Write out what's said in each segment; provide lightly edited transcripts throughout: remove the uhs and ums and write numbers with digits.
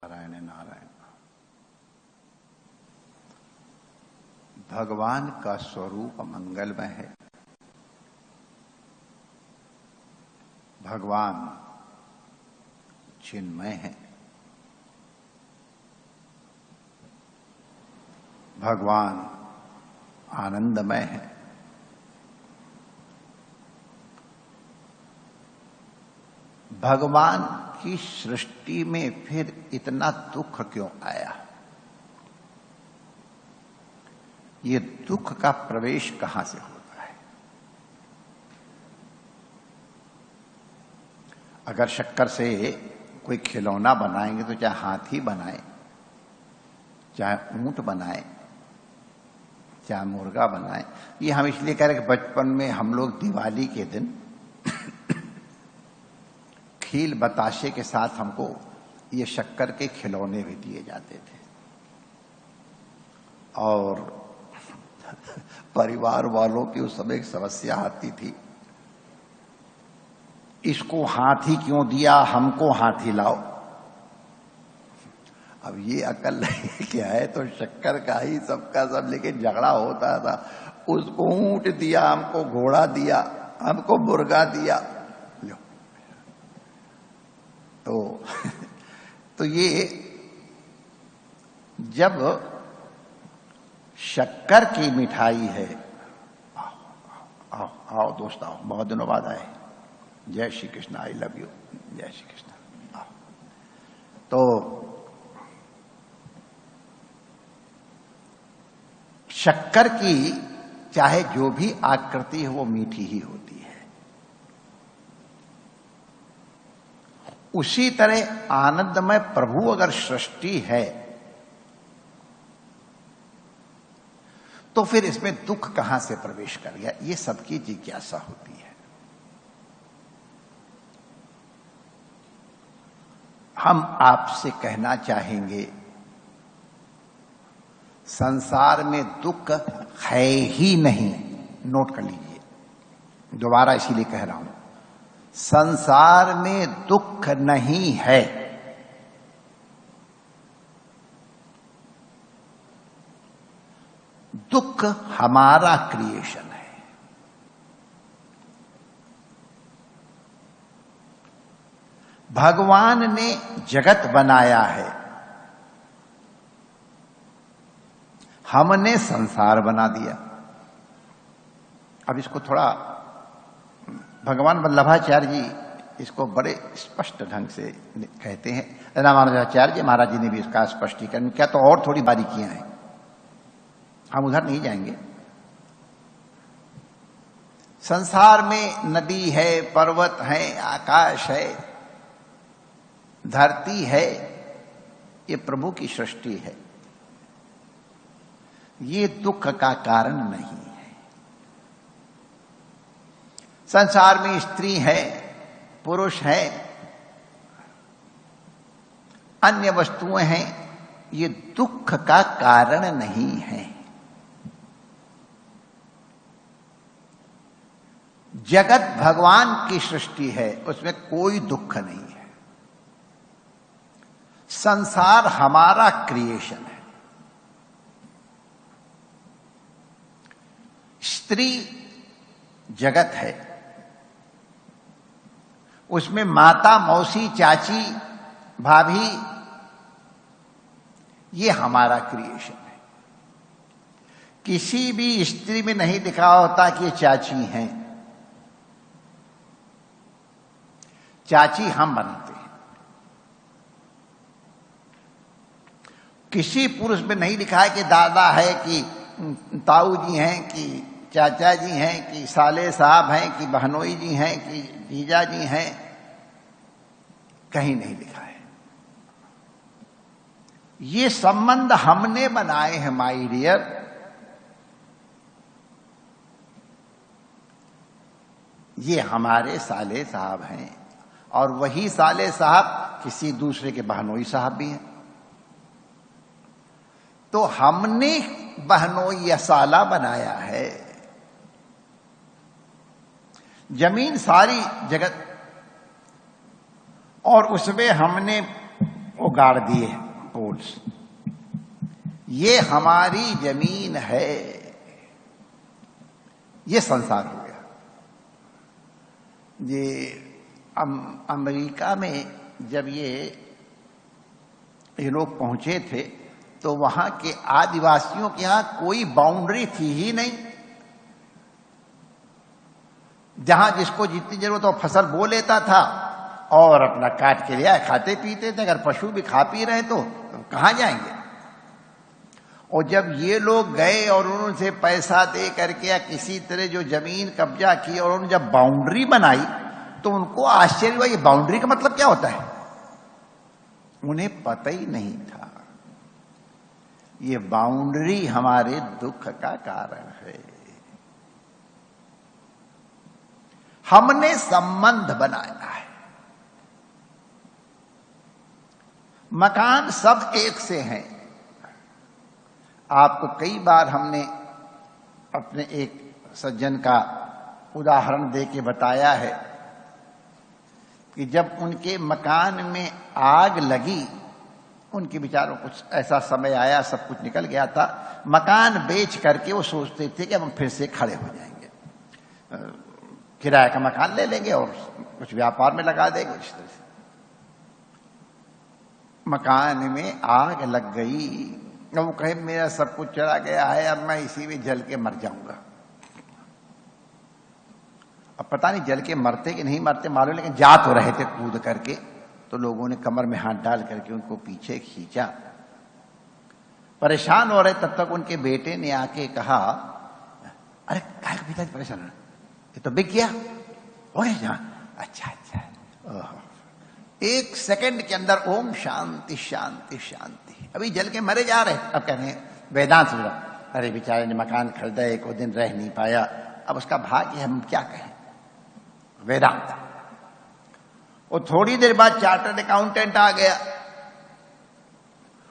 नारायण नारायण। भगवान का स्वरूप मंगलमय है। भगवान चिन्मय है। भगवान आनंदमय है। भगवान की सृष्टि में फिर इतना दुख क्यों आया? ये दुख का प्रवेश कहां से होता है? अगर शक्कर से कोई खिलौना बनाएंगे तो चाहे हाथी बनाए, चाहे ऊंट बनाए, चाहे मुर्गा बनाए। ये हम इसलिए कह रहे कि बचपन में हम लोग दिवाली के दिन खील बताशे के साथ हमको ये शक्कर के खिलौने भी दिए जाते थे और परिवार वालों की उस समय एक समस्या आती थी, इसको हाथी क्यों दिया, हमको हाथी लाओ। अब ये अकल नहीं क्या है, तो शक्कर का ही सबका सब लेकिन झगड़ा होता था। उसको ऊंट दिया, हमको घोड़ा दिया, हमको मुर्गा दिया। तो ये जब शक्कर की मिठाई है, आओ आओ आओ दोस्त आओ, बहुत दिनों बाद आए। जय Shri Krishna, I love you, जय श्री कृष्ण। आओ। तो शक्कर की चाहे जो भी आकृति है वो मीठी ही होती है। उसी तरह आनंदमय प्रभु अगर सृष्टि है तो फिर इसमें दुख कहां से प्रवेश कर गया, ये सबकी जिज्ञासा होती है। हम आपसे कहना चाहेंगे संसार में दुख है ही नहीं। नोट कर लीजिए, दोबारा इसीलिए कह रहा हूं, संसार में दुख नहीं है। दुख हमारा क्रिएशन है। भगवान ने जगत बनाया है, हमने संसार बना दिया। अब इसको थोड़ा भगवान वल्लभाचार्य जी इसको बड़े स्पष्ट ढंग से कहते हैं। रामानुजाचार्य जी महाराज जी ने भी इसका स्पष्टीकरण किया, तो और थोड़ी बारीकियां हैं, हम उधर नहीं जाएंगे। संसार में नदी है, पर्वत है, आकाश है, धरती है, ये प्रभु की सृष्टि है। ये दुख का कारण नहीं है। संसार में स्त्री है, पुरुष है, अन्य वस्तुएं हैं, ये दुख का कारण नहीं है। जगत भगवान की सृष्टि है, उसमें कोई दुख नहीं है। संसार हमारा क्रिएशन है। स्त्री जगत है, उसमें माता, मौसी, चाची, भाभी, ये हमारा क्रिएशन है। किसी भी स्त्री में नहीं लिखा होता कि ये चाची हैं। चाची हम बनाते हैं। किसी पुरुष में नहीं लिखा है कि दादा है, कि ताऊ जी हैं, कि चाचा जी हैं, कि साले साहब हैं, कि बहनोई जी हैं, कि जीजा जी हैं। कहीं नहीं लिखा है। ये संबंध हमने बनाए हैं माय डियर। ये हमारे साले साहब हैं और वही साले साहब किसी दूसरे के बहनोई साहब भी हैं। तो हमने बहनोई या साला बनाया है। जमीन सारी जगत और उसमें हमने वो गाड़ दिए पोल्स। ये हमारी जमीन है, ये संसार हो गया। ये अमेरिका में जब ये लोग पहुंचे थे तो वहां के आदिवासियों के यहां कोई बाउंड्री थी ही नहीं। जहां जिसको जितनी जरूरत हो फसल बो लेता था और अपना काट के लिया, खाते पीते थे। अगर पशु भी खा पी रहे तो कहां जाएंगे। और जब ये लोग गए और उनसे पैसा दे करके या किसी तरह जो जमीन कब्जा की और उन्होंने जब बाउंड्री बनाई तो उनको आश्चर्य हुआ, ये बाउंड्री का मतलब क्या होता है। उन्हें पता ही नहीं था ये बाउंड्री हमारे दुख का कारण है। हमने संबंध बनाया है। मकान सब एक से हैं। आपको कई बार हमने अपने एक सज्जन का उदाहरण दे के बताया है कि जब उनके मकान में आग लगी, उनके विचारों कुछ ऐसा समय आया, सब कुछ निकल गया था। मकान बेच करके वो सोचते थे कि अब हम फिर से खड़े हो जाएंगे, किराए का मकान ले लेंगे और कुछ व्यापार में लगा देंगे। इस तरह से मकान में आग लग गई। अब वो कहे मेरा सब कुछ चला गया है, अब मैं इसी में जल के मर जाऊंगा। अब पता नहीं जल के मरते कि नहीं मरते मालूम, लेकिन जा तो रहे थे कूद करके। तो लोगों ने कमर में हाथ डाल करके उनको पीछे खींचा। परेशान हो रहे तब तक उनके बेटे ने आके कहा, अरे काय का पिताजी परेशान हो, ये तो बिक गया। ओए जहां, अच्छा अच्छा। एक सेकंड के अंदर ओम शांति शांति शांति। अभी जल के मरे जा रहे, अब कह रहे हैं वेदांत सुन रहा, अरे बेचारे ने मकान खरीदा, एक दिन रह नहीं पाया, अब उसका भाग्य हम क्या कहें। वेदांत। और थोड़ी देर बाद चार्टर्ड अकाउंटेंट आ गया।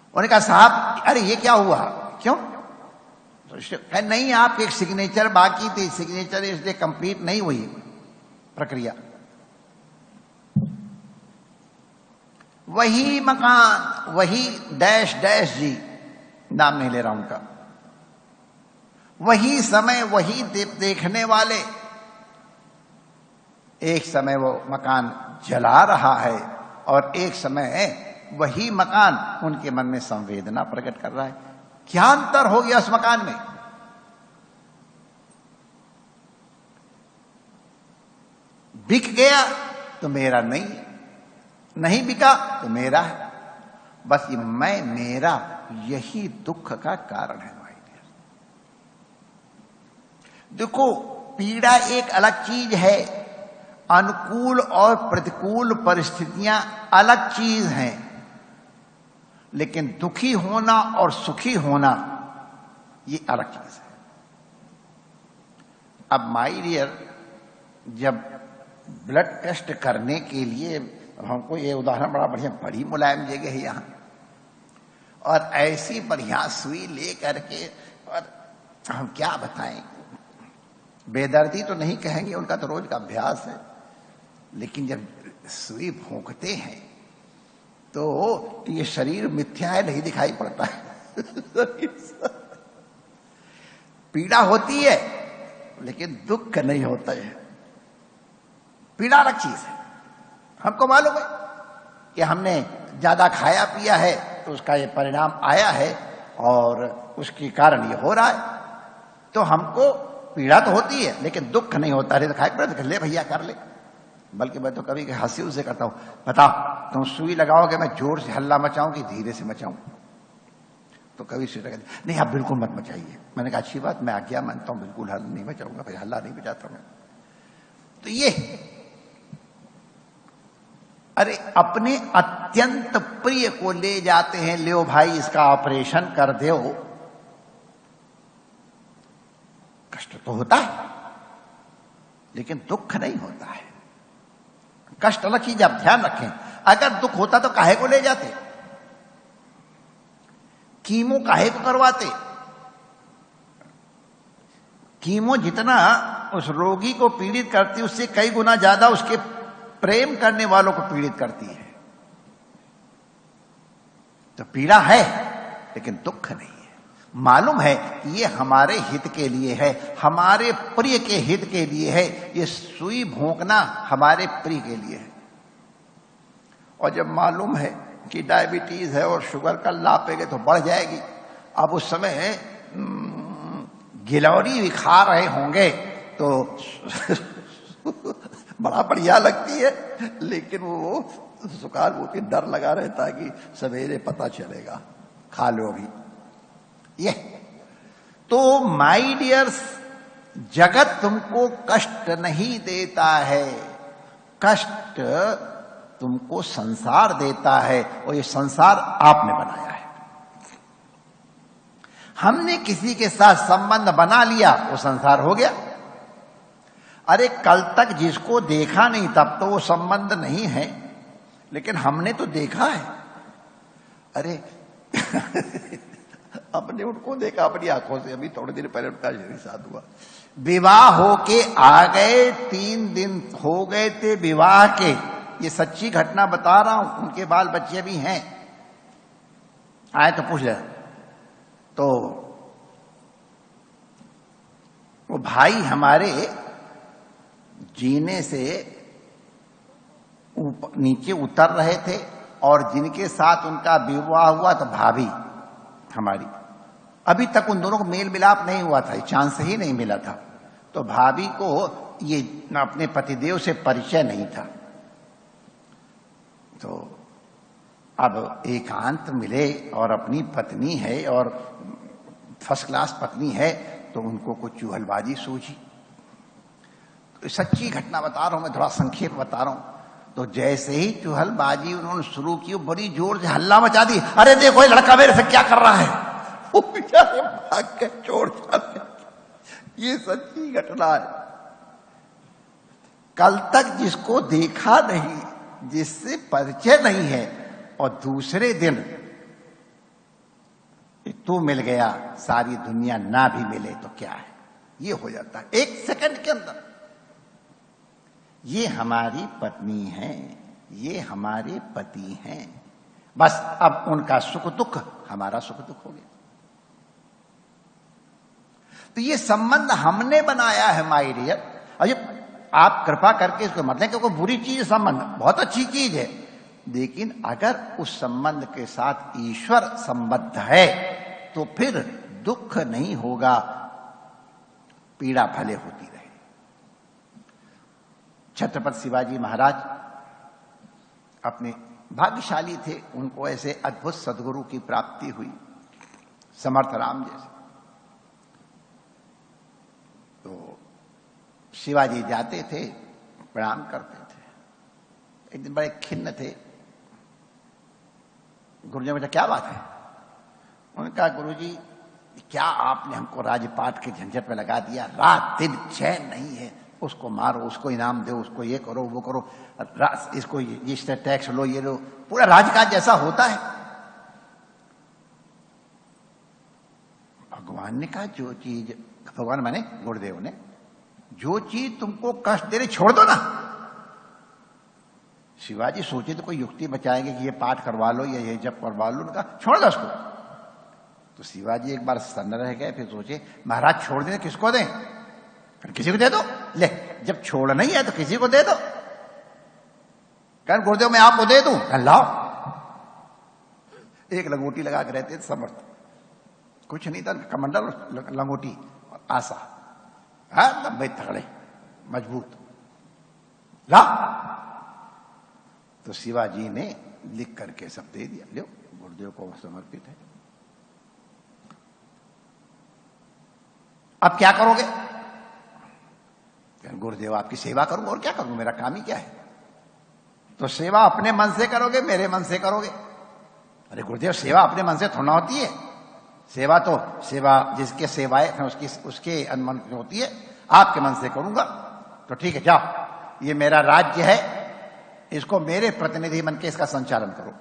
उन्होंने कहा साहब अरे ये क्या हुआ, क्यों। तो नहीं आपकी एक सिग्नेचर बाकी थी, सिग्नेचर इसलिए कंप्लीट नहीं हुई प्रक्रिया। वही मकान, वही डैश डैश जी, नाम नहीं ले रहा उनका, वही समय, वही देखने वाले। एक समय वो मकान जला रहा है और एक समय वही मकान उनके मन में संवेदना प्रकट कर रहा है। क्या अंतर हो गया उस मकान में। बिक गया तो मेरा नहीं, नहीं बिका तो मेरा है। बस ये मैं मेरा, यही दुख का कारण है भाई। देखो पीड़ा एक अलग चीज है, अनुकूल और प्रतिकूल परिस्थितियां अलग चीज हैं, लेकिन दुखी होना और सुखी होना ये अलग चीज है। अब माय डियर, जब ब्लड टेस्ट करने के लिए हमको ये उदाहरण बड़ा बढ़िया, बड़ी मुलायम जगह है यहां, और ऐसी बढ़िया सुई ले करके, और हम क्या बताएं, बेदर्दी तो नहीं कहेंगे, उनका तो रोज का अभ्यास है, लेकिन जब सुई भोंकते हैं तो ये शरीर मिथ्या है नहीं दिखाई पड़ता है। पीड़ा होती है लेकिन दुख नहीं होता है। पीड़ा अलग चीज है। हमको मालूम है कि हमने ज्यादा खाया पिया है तो उसका ये परिणाम आया है और उसके कारण ये हो रहा है, तो हमको पीड़ा तो होती है लेकिन दुख नहीं होता। अरे तो खाए पड़े तो ले भैया कर ले। बल्कि मैं तो कभी हंसी उसे करता हूं, बताओ तुम सुई लगाओगे मैं जोर से हल्ला मचाऊं कि धीरे से मचाऊं। तो कभी सुई लगा नहीं आप बिल्कुल मत मचाइए। मैंने कहा अच्छी बात, मैं आज्ञा मानता हूं, बिल्कुल हल्ला नहीं मचाऊंगा, फिर हल्ला नहीं मचाता मैं। तो ये अरे अपने अत्यंत प्रिय को ले जाते हैं, ले भाई इसका ऑपरेशन कर दो। कष्ट तो होता है लेकिन दुख नहीं होता है। कष्ट अलग चीज, आप ध्यान रखें। अगर दुख होता तो काहे को ले जाते, कीमो काहे को करवाते। कीमो जितना उस रोगी को पीड़ित करती उससे कई गुना ज्यादा उसके प्रेम करने वालों को पीड़ित करती है। तो पीड़ा है लेकिन दुख नहीं है। मालूम है कि ये हमारे हित के लिए है, हमारे प्रिय के हित के लिए है, ये सुई भोंकना हमारे प्रिय के लिए है। और जब मालूम है कि डायबिटीज है और शुगर का लापेगे तो बढ़ जाएगी, अब उस समय गिलौरी भी खा रहे होंगे तो बड़ा बढ़िया लगती है, लेकिन वो सुखाल वो भी डर लगा रहता है कि सवेरे पता चलेगा, खा लो अभी। ये तो माय डियर्स, जगत तुमको कष्ट नहीं देता है, कष्ट तुमको संसार देता है, और ये संसार आपने बनाया है। हमने किसी के साथ संबंध बना लिया, वो संसार हो गया। अरे कल तक जिसको देखा नहीं तब तो वो संबंध नहीं है, लेकिन हमने तो देखा है। अरे अपने उनको देखा अपनी आंखों से, अभी थोड़े दिन पहले उनका शादी हुआ, विवाह होके आ गए, 3 दिन हो गए थे विवाह के, ये सच्ची घटना बता रहा हूं, उनके बाल बच्चे भी हैं, आए तो पूछ ले। तो वो भाई हमारे जीने से ऊपर नीचे उतर रहे थे, और जिनके साथ उनका विवाह हुआ तो भाभी हमारी, अभी तक उन दोनों को मेल मिलाप नहीं हुआ था, चांस ही नहीं मिला था। तो भाभी को ये अपने पतिदेव से परिचय नहीं था, तो अब एकांत मिले और अपनी पत्नी है और फर्स्ट क्लास पत्नी है, तो उनको कुछ चुहलबाजी सूझी। तो सच्ची घटना बता रहा हूं मैं, थोड़ा संक्षेप बता रहा हूं। तो जैसे ही चुहलबाजी उन्होंने शुरू की, बड़ी जोर से हल्ला मचा दी, अरे देखो ये लड़का मेरे से क्या कर रहा है। वो बेचारे भाग के छोड़ जाते। ये सच्ची घटना है। कल तक जिसको देखा नहीं, जिससे परिचय नहीं है, और दूसरे दिन तू मिल गया, सारी दुनिया ना भी मिले तो क्या है, ये हो जाता है 1 सेकंड के अंदर। ये हमारी पत्नी है, ये हमारे पति हैं, बस अब उनका सुख दुख हमारा सुख दुख हो गया। तो ये संबंध हमने बनाया है माय डियर। और ये आप कृपा करके इसको मत लें, क्योंकि बुरी चीज है संबंध, बहुत अच्छी चीज है, लेकिन अगर उस संबंध के साथ ईश्वर संबद्ध है तो फिर दुख नहीं होगा, पीड़ा भले होती रहे। छत्रपति शिवाजी महाराज अपने भाग्यशाली थे, उनको ऐसे अद्भुत सद्गुरु की प्राप्ति हुई, समर्थ राम जैसे। तो शिवाजी जाते थे, प्रणाम करते थे। एक दिन बड़े खिन्न थे, गुरुजी बेटा क्या बात है? उन्होंने कहा गुरुजी क्या आपने हमको राजपाट के झंझट में लगा दिया, रात दिन चैन नहीं है, उसको मारो, उसको इनाम दो, उसको ये करो वो करो, इसको इस टैक्स लो, ये लो, पूरा राजकाज जैसा होता है। भगवान ने कहा जो चीज, भगवान माने गुरुदेव ने, जो चीज तुमको कष्ट दे रही छोड़ दो ना। शिवाजी सोचे तो कोई युक्ति बचाएंगे कि ये पाठ करवा लो या ये जप करवा लो, उनका छोड़ दो उसको। तो शिवाजी एक बार सन्न रह गए, फिर सोचे महाराज छोड़ दें किसको दें, फिर किसी को दे दो। ले जब छोड़ नहीं है तो किसी को दे दो। कह गुरुदेव मैं आपको दे दूं, लाओ। एक लंगोटी लगा के रहते थे समर्थ, कुछ नहीं था, कमंडल लंगोटी और आशा, लंबे तगड़े मजबूत, ला। तो शिवाजी ने लिख करके सब दे दिया, लो गुरुदेव को समर्पित है। अब क्या करोगे? गुरुदेव आपकी सेवा करूंगा, और क्या करूंगा, मेरा काम ही क्या है। तो सेवा अपने मन से करोगे, मेरे मन से करोगे? अरे गुरुदेव सेवा अपने मन से थोड़ा होती है, सेवा तो सेवा जिसके सेवाएं उसके अनुमन होती है। आपके मन से करूंगा तो ठीक है, जाओ ये मेरा राज्य है, इसको मेरे प्रतिनिधि मन के इसका संचालन करो।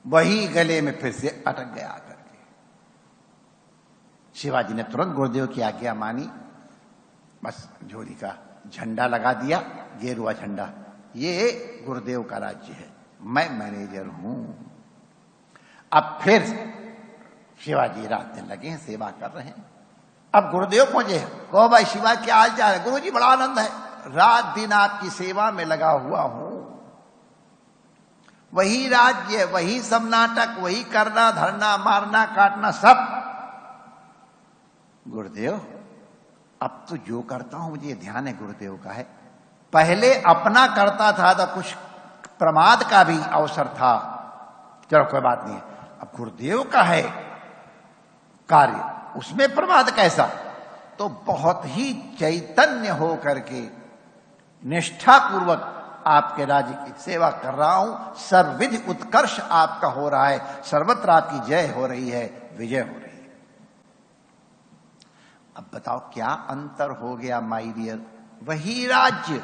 वही गले में फिर से अटक गया आकर के। शिवाजी ने तुरंत गुरुदेव की आज्ञा मानी, बस झोली का झंडा लगा दिया, गेरुआ झंडा, ये गुरुदेव का राज्य है, मैं मैनेजर हूं। अब फिर शिवाजी रात दिन लगे हैं, सेवा कर रहे हैं। अब गुरुदेव पहुंचे, कहो भाई शिवा क्या हाल चाल है? गुरु जी बड़ा आनंद है, रात दिन आपकी सेवा में लगा हुआ हूं। वही राज्य, वही सब नाटक, वही करना धरना मारना काटना सब। गुरुदेव अब तो जो करता हूं मुझे ध्यान है गुरुदेव का है। पहले अपना करता था तो कुछ प्रमाद का भी अवसर था, चलो कोई बात नहीं है। अब गुरुदेव का है कार्य, उसमें प्रमाद कैसा? तो बहुत ही चैतन्य हो करके निष्ठापूर्वक आपके राज्य की सेवा कर रहा हूं। सर्वविधि उत्कर्ष आपका हो रहा है, सर्वत्र आपकी जय हो रही है, विजय हो रही है। अब बताओ क्या अंतर हो गया माय डियर? वही राज्य,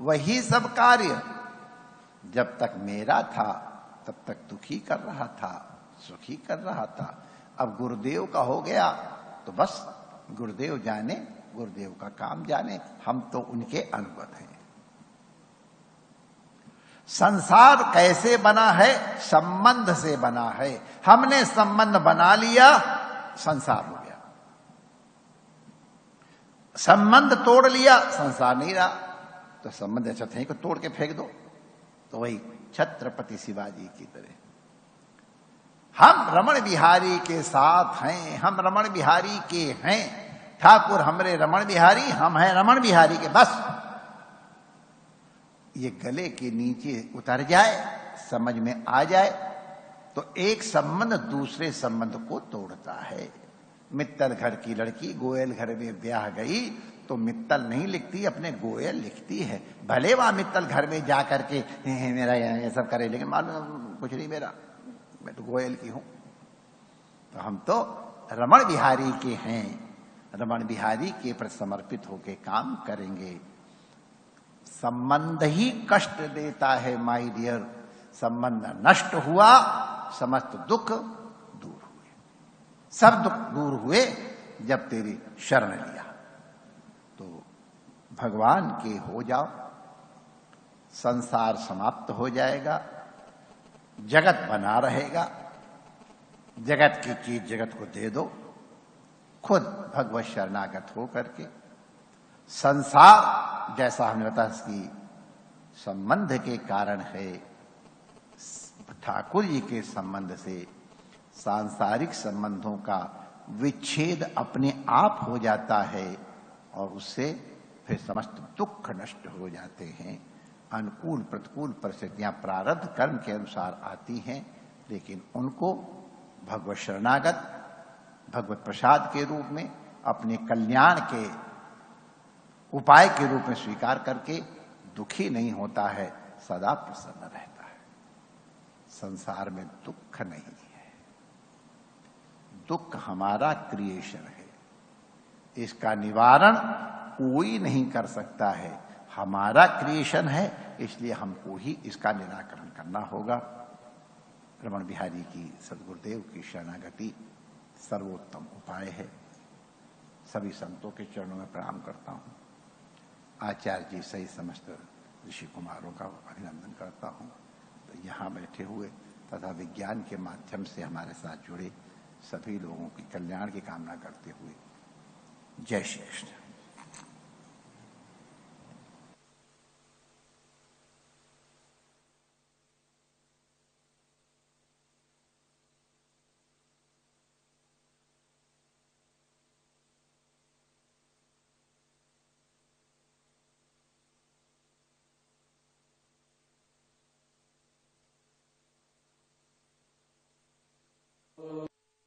वही सब कार्य। जब तक मेरा था तब तक दुखी कर रहा था, सुखी कर रहा था। अब गुरुदेव का हो गया तो बस गुरुदेव जाने, गुरुदेव का काम जाने, हम तो उनके अनुगत हैं। संसार कैसे बना है? संबंध से बना है। हमने संबंध बना लिया, संसार हो गया। संबंध तोड़ लिया, संसार नहीं रहा। तो संबंध ऐसा थे को तोड़ के फेंक दो। तो वही छत्रपति शिवाजी की तरह हम रमण बिहारी के साथ हैं, हम रमण बिहारी के हैं। ठाकुर हमरे रमण बिहारी, हम हैं रमण बिहारी के। बस ये गले के नीचे उतर जाए, समझ में आ जाए तो एक संबंध दूसरे संबंध को तोड़ता है। मित्तल घर की लड़की गोयल घर में ब्याह गई तो मित्तल नहीं लिखती, अपने गोयल लिखती है। भले वहां मित्तल घर में जाकर के मेरा ये सब करे, लेकिन मालूम कुछ नहीं मेरा, मैं तो गोयल की हूं। तो हम तो रमण बिहारी के हैं, रमण बिहारी के प्रति समर्पित होकर काम करेंगे। संबंध ही कष्ट देता है माय डियर। संबंध नष्ट हुआ, समस्त दुख दूर हुए। सब दुख दूर हुए जब तेरी शरण लिया। तो भगवान के हो जाओ, संसार समाप्त हो जाएगा, जगत बना रहेगा। जगत की चीज जगत को दे दो, खुद भगवत शरणागत हो करके। संसार जैसा हमने बताया कि संबंध के कारण है, ठाकुर जी के संबंध से सांसारिक संबंधों का विच्छेद अपने आप हो जाता है और उससे फिर समस्त दुख नष्ट हो जाते हैं। अनुकूल प्रतिकूल परिस्थितियां प्रारब्ध कर्म के अनुसार आती हैं, लेकिन उनको भगवत शरणागत भगवत प्रसाद के रूप में, अपने कल्याण के उपाय के रूप में स्वीकार करके दुखी नहीं होता है, सदा प्रसन्न रहता है। संसार में दुख नहीं है, दुख हमारा क्रिएशन है। इसका निवारण कोई नहीं कर सकता है, हमारा क्रिएशन है, इसलिए हमको ही इसका निराकरण करना होगा। रमण बिहारी की सदगुरुदेव की शरणागति सर्वोत्तम उपाय है। सभी संतों के चरणों में प्रणाम करता हूं। आचार्य जी सही समस्त ऋषि कुमारों का अभिनंदन करता हूं। तो यहाँ बैठे हुए तथा विज्ञान के माध्यम से हमारे साथ जुड़े सभी लोगों की कल्याण की कामना करते हुए जय श्री कृष्ण।